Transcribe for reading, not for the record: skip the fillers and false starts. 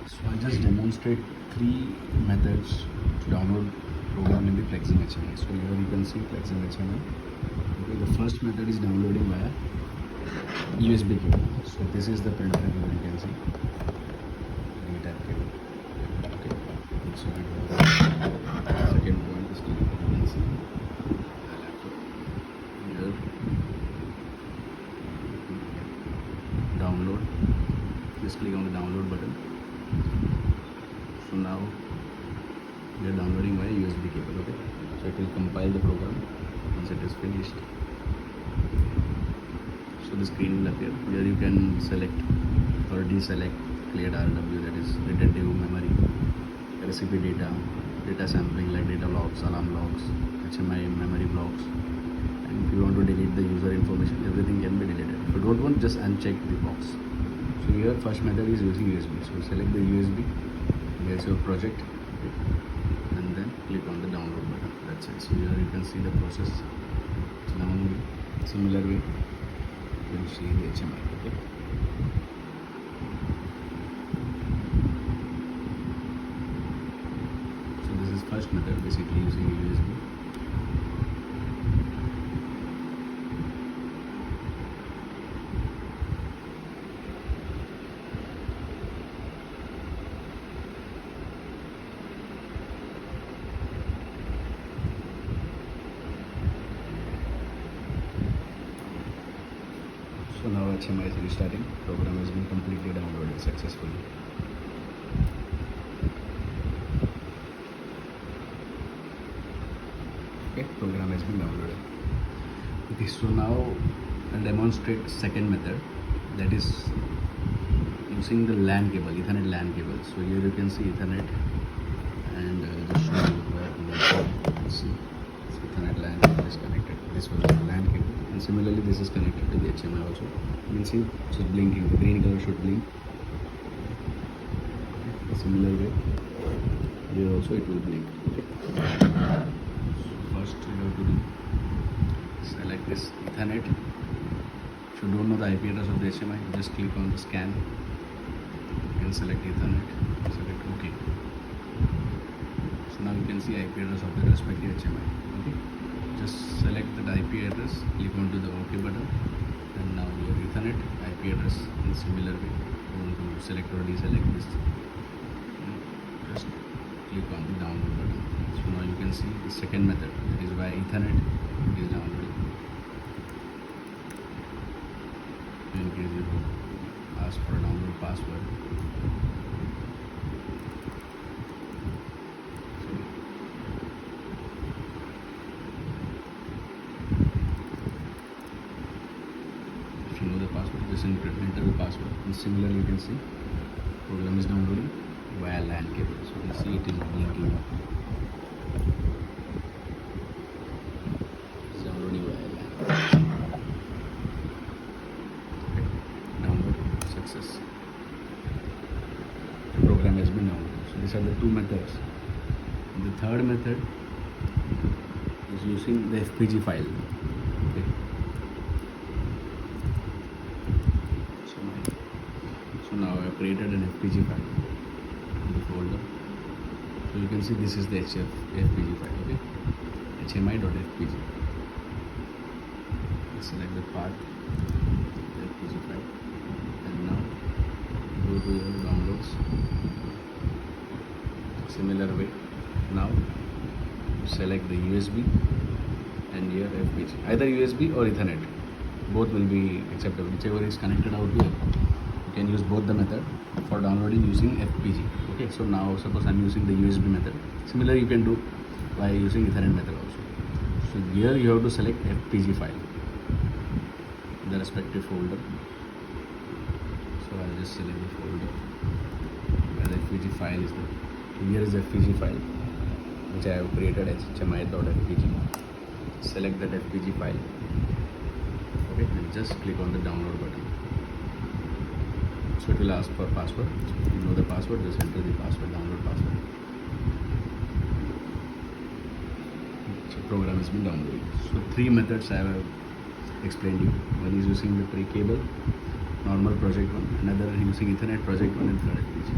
So I just demonstrate three methods to download program in the Flexem HMI. So here you can see Flexem HMI. Okay, the first method is downloading via USB cable. So this is the printer cable you can see. Data cable. Okay. So second point is you can see the laptop. Here download. Just click on the download button. So now we are downloading via USB cable. Okay, so it will compile the program once it is finished. So the screen will appear. Here you can select or deselect cleared RW, that is retentive memory, recipe data, data sampling like data logs, alarm logs, HMI memory blocks, and if you want to delete the user information, everything can be deleted. If you don't want, just uncheck the box. So here first method is using USB. So select the USB. Here's your project, and then click on the download button. That's it. So here you can see the process. It's downloading. Similar way, you can see the HMI. Okay. So this is first method, basically using USB. So now HMI is restarting. Program has been completely downloaded successfully. Okay, program has been downloaded. Okay, so now I'll demonstrate second method, that is using the LAN cable, Ethernet LAN cable. So here you can see Ethernet, and just show you where you can see Ethernet LAN cable is connected. This was the LAN cable. And similarly this is connected to the HMI also. You can see it's blinking, the green color should blink. Okay. Similar way, here also it will blink. Okay. So first you have to do, select this Ethernet. If you don't know the IP address of the HMI, just click on the scan. You can select Ethernet, select OK. So now you can see IP address of the respective HMI. Okay. Just select that IP address, click onto the OK button, and now your Ethernet IP address in similar way. You want to select or deselect this, just click on the download button. So now you can see the second method, that is via Ethernet, it is downloading. In case you ask for a download password, if you know the password, just enter the password. And similarly you can see program is downloading via LAN cable. So you see it is blinking. It's downloading via LAN. Okay. Download success. The program has been downloaded. So these are the two methods. And the third method is using the FPG file. Okay. So now I have created an FPG file in the folder. So you can see this is the FPG file. Okay, HMI.fpg. Select the path, the FPG file, and now go to your downloads. Similar way, now select the USB and your FPG, either USB or Ethernet, both will be acceptable. Whichever is connected out here, you can use both the method for downloading using FPG. Okay, so now suppose I'm using the USB method. Similarly you can do by using Ethernet method also. So here you have to select FPG file, the respective folder. So I'll just select the folder where the FPG file is there. Here is the FPG file which I have created as HMI.fpg. Select that FPG file. Okay, and just click on the download button. So it will ask for password. If you know the password, just enter the password, download password. So program has been downloaded. So three methods I have explained you. One is using the pre-cable, normal project one, another using Ethernet project one, and third FPG.